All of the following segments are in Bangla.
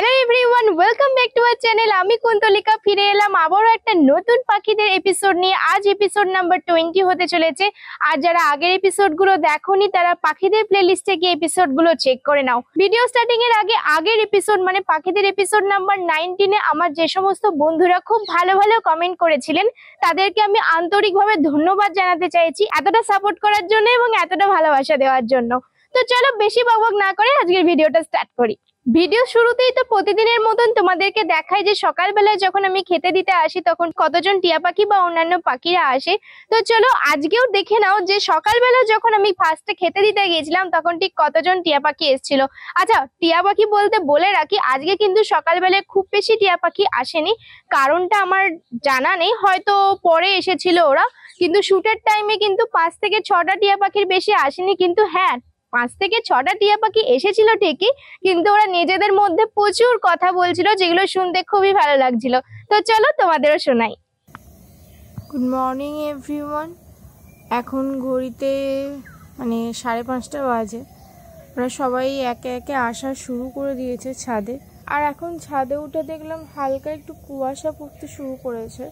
Hello everyone, welcome back to our channel. আমি কুন্তলিকা ফিরে এলাম আবারও একটা নতুন পাখিদের এপিসোড নিয়ে। আজ এপিসোড নাম্বার 20 হতে চলেছে। আর যারা আগের এপিসোডগুলো দেখোনি তারা পাখিদের প্লেলিস্টে গিয়ে এপিসোডগুলো চেক করে নাও। ভিডিও স্টার্টিং এর আগে আগের এপিসোড মানে পাখিদের এপিসোড নাম্বার 19-এ আমার যে সমস্ত বন্ধুরা খুব ভালো ভালো কমেন্ট করেছিলেন তাদেরকে আমি আন্তরিকভাবে ধন্যবাদ জানাতে চাইছি এতটা সাপোর্ট করার জন্য এবং এতটা ভালোবাসা দেওয়ার জন্য। তো চলো বেশি বকবক না করে আজকের ভিডিওটা স্টার্ট করি। ভিডিও শুরুতেই তো প্রতিদিনের মতন তোমাদেরকে দেখাই যে সকালবেলায় যখন আমি খেতে দিতে আসি তখন কতজন টিয়া পাখি বা অন্যান্য পাখিরা আসে। তো চলো আজকেও দেখে নাও যে সকালবেলা যখন আমি ফার্স্টে খেতে দিতে গিয়েছিলাম তখন ঠিক কতজন টিয়া পাখি এসেছিল। আচ্ছা, টিয়া পাখি বলতে বলে রাখি আজকে কিন্তু সকালবেলায় খুব বেশি টিয়া পাখি আসেনি, কারণটা আমার জানা নেই, হয়তো পরে এসেছিল ওরা। কিন্তু শুটের টাইমে কিন্তু 5 থেকে 6টা টিয়া পাখির বেশি আসেনি। কিন্তু হ্যাঁ, 5 থেকে 6টা টিয়া পাখি এসেছিল ঠিকই, কিন্তু ওরা নিজেদের মধ্যে প্রচুর কথা বলছিল যেগুলো শুনতে খুবই ভালো লাগছিল। তো চলো তোমাদেরও শোনাই। Good morning everyone. এখন ঘড়িতে 5:30 বাজে। ওরা সবাই একে একে আসা শুরু করে দিয়েছে ছাদে। আর এখন ছাদে উঠে দেখলাম হালকা একটু কুয়াশা পড়তে শুরু করেছে।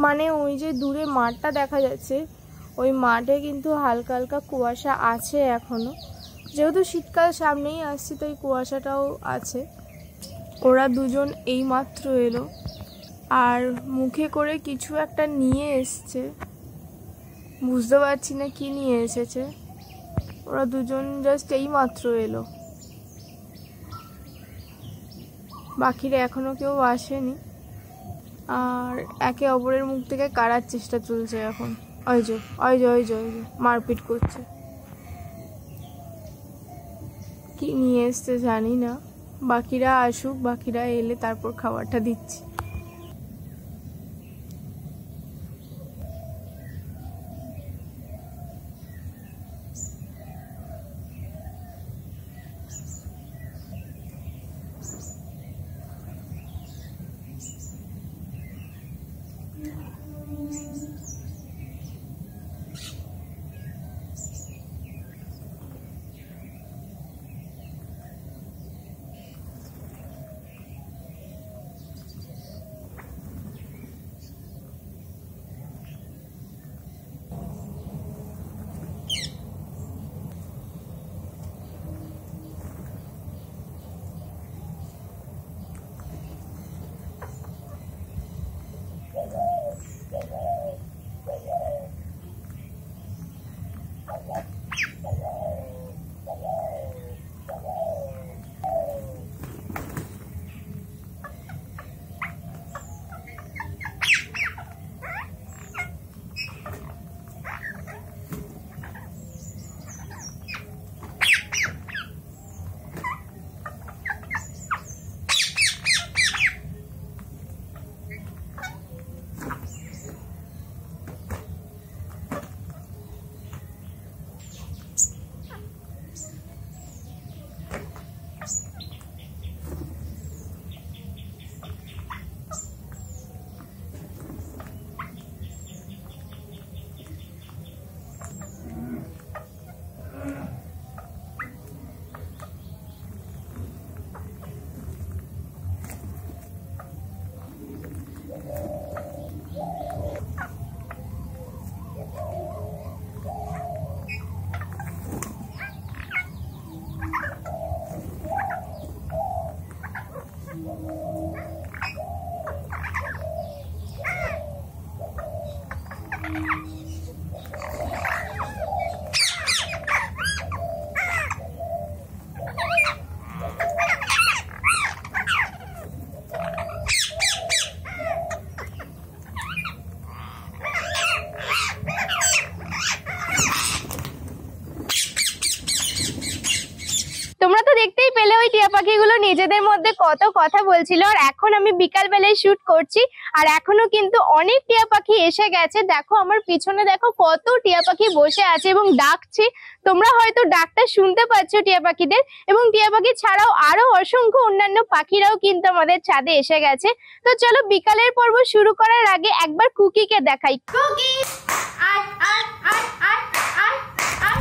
মানে ওই যে দূরে মাঠটা দেখা যাচ্ছে, ওই মাঠে কিন্তু হালকা হালকা কুয়াশা আছে এখনো। যেহেতু শীতকাল সামনেই আসছে তো এই কুয়াশাটাও আছে। ওরা দুজন এই মাত্র এলো আর মুখে করে কিছু একটা নিয়ে এসছে, বুঝতে পারছি না কি নিয়ে এসেছে। ওরা দুজন জাস্ট এই মাত্র এলো, বাকিরা এখনো কেউ আসেনি। আর একে অপরের মুখ থেকে কাড়ার চেষ্টা চলছে এখন। ওই যে মারপিট করছে। কি নিয়ে এসছে জানি না, বাকিরা আসুক, বাকিরা এলে তারপর খাবারটা দিচ্ছি। তোমরা তো দেখতেই পেলে ওই টিয়া পাখিগুলো নিজেদের মধ্যে কত কথা বলছিল। আর এখন আমি বিকাল বেলায় শুট করছি আর এখনো কিন্তু অনেক টিয়া পাখি এসে গেছে। দেখো আমার পিছনে, দেখো কত টিয়া পাখি বসে আছে এবং ডাকছে। তোমরা হয়তো ডাকটা শুনতে পাচ্ছ টিয়া পাখিদের। এবং টিয়া পাখি ছাড়াও আরো অসংখ্য অন্যান্য পাখিরাও কিন্তু আমাদের ছাদে এসে গেছে। তো চলো বিকালের পর্ব শুরু করার আগে একবার কুকিকে দেখাই। কুকি আয় আয় আয় আয় আয় আয়।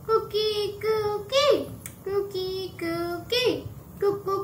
কুকি কুকি কুকি কুকি কুকু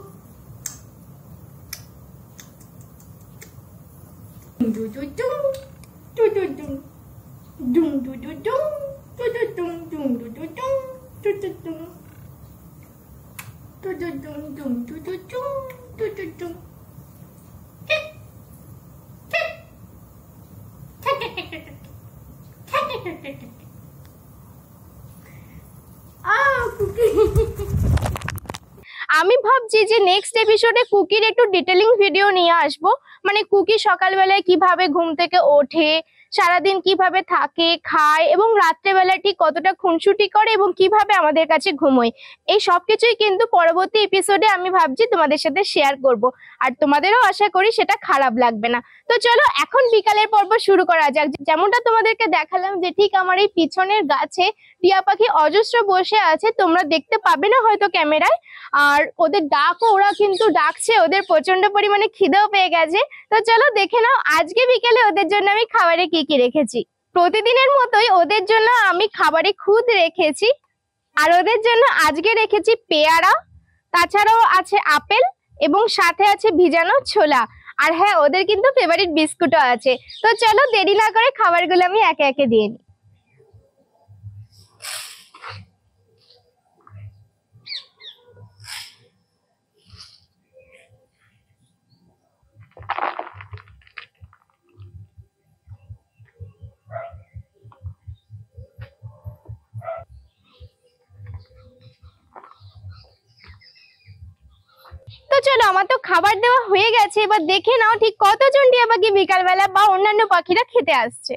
আমি ভাবছি যে নেক্সট এপিসোডে কুকির একটু ডিটেলিং ভিডিও নিয়ে আসবো, মানে কুকি সকালবেলায় কিভাবে ঘুম থেকে ওঠে, সারাদিন কিভাবে থাকে, খায় এবং রাত্রেবেলা ঠিক কতটা খুনসুটি করে এবং কিভাবে আমাদের কাছে ঘুমোয়। এই সবকিছুই কিন্তু পরবর্তী এপিসোডে আমি ভাবছি তোমাদের সাথে শেয়ার করব, আর তোমাদেরও আশা করি সেটা খারাপ লাগবে না। তো চলো এখন বিকালের পর্ব শুরু করা যাক। যেমনটা তোমাদেরকে দেখালাম যে ঠিক আমার এই পিছনের গাছে টিয়া পাখি অজস্র বসে আছে, তোমরা দেখতে পাবে না হয়তো ক্যামেরায়। আর ওদের ডাকও ওরা কিন্তু ডাকছে, ওদের প্রচন্ড পরিমাণে খিদেও পেয়ে গেছে। তো চলো দেখে নাও আজকে বিকেলে ওদের জন্য আমি খাবারে কি কি রেখেছি। প্রতিদিনের মতোই ওদের জন্য আমি খাবারে খুদ রেখেছি, আর ওদের জন্য আজকে রেখেছি পেয়ারা, তাছাড়াও আছে আপেল এবং সাথে আছে ভিজানো ছোলা। আর হ্যাঁ, ওদের কিন্তু ফেভারিট বিস্কুটও আছে। তো চলো দেরি না করে খাবারগুলো আমি একে একে দিয়ে নিই। তো চলো আমার তো খাবার দেওয়া হয়ে গেছে, এবার দেখে নাও ঠিক কতজন টিয়া পাখি বিকালবেলা বা অন্যান্য পাখিরা খেতে আসছে।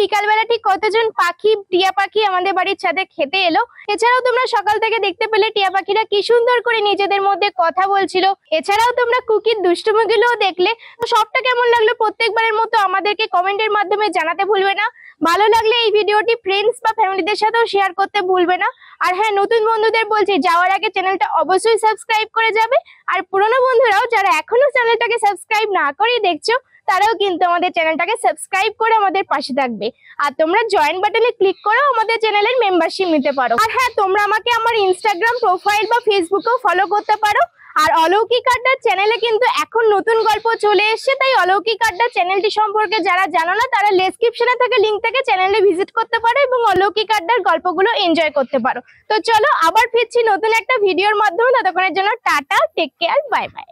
বিকালবেলা ঠিক কতজন পাখি, টিয়া পাখি আমাদের বাড়ির ছাদে খেতে এলো। এছাড়াও তোমরা সকাল থেকে দেখতে পেলে টিয়া পাখিরা কি সুন্দর করে নিজেদের মধ্যে কথা বলছিল। এছাড়াও তোমরা কুকির দুষ্টুমিগুলোও দেখলে। তো সবটা কেমন লাগলো প্রত্যেকবারের মতো আমাদেরকে কমেন্টের মাধ্যমে জানাতে ভুলবে না। ভালো লাগলে এই ভিডিওটি ফ্রেন্ডস বা ফ্যামিলিদের সাথেও শেয়ার করতে ভুলবে না। আর হ্যাঁ, নতুন বন্ধুদের বলছি যাওয়ার আগে চ্যানেলটা অবশ্যই সাবস্ক্রাইব করে যাবে। আর পুরনো বন্ধুরাও যারা এখনো চ্যানেলটাকে সাবস্ক্রাইব না করেই দেখছো, তারাও কিন্তু আমাদের চ্যানেলটাকে সাবস্ক্রাইব করে আমাদের পাশে থাকবে। আর তোমরা জয়েন বাটনে ক্লিক করেও আমাদের চ্যানেলের মেম্বারশিপ নিতে পারো। আর হ্যাঁ, তোমরা আমাকে আমার ইনস্টাগ্রাম প্রোফাইল বা ফেসবুকেও ফলো করতে পারো। আর অলৌকিক আড্ডার চ্যানেলে কিন্তু এখন নতুন গল্প চলে এসেছে, তাই অলৌকিক আড্ডার চ্যানেলটি সম্পর্কে যারা জানো না তারা ডেসক্রিপশনে থাকা লিংক থেকে চ্যানেলে ভিজিট করতে পারো এবং অলৌকিক আড্ডার গল্পগুলো এনজয় করতে পারো। তো চলো আবার ফিরছি নতুন একটা ভিডিওর মাধ্যমে। ততক্ষণের জন্য tata, take care, bye by.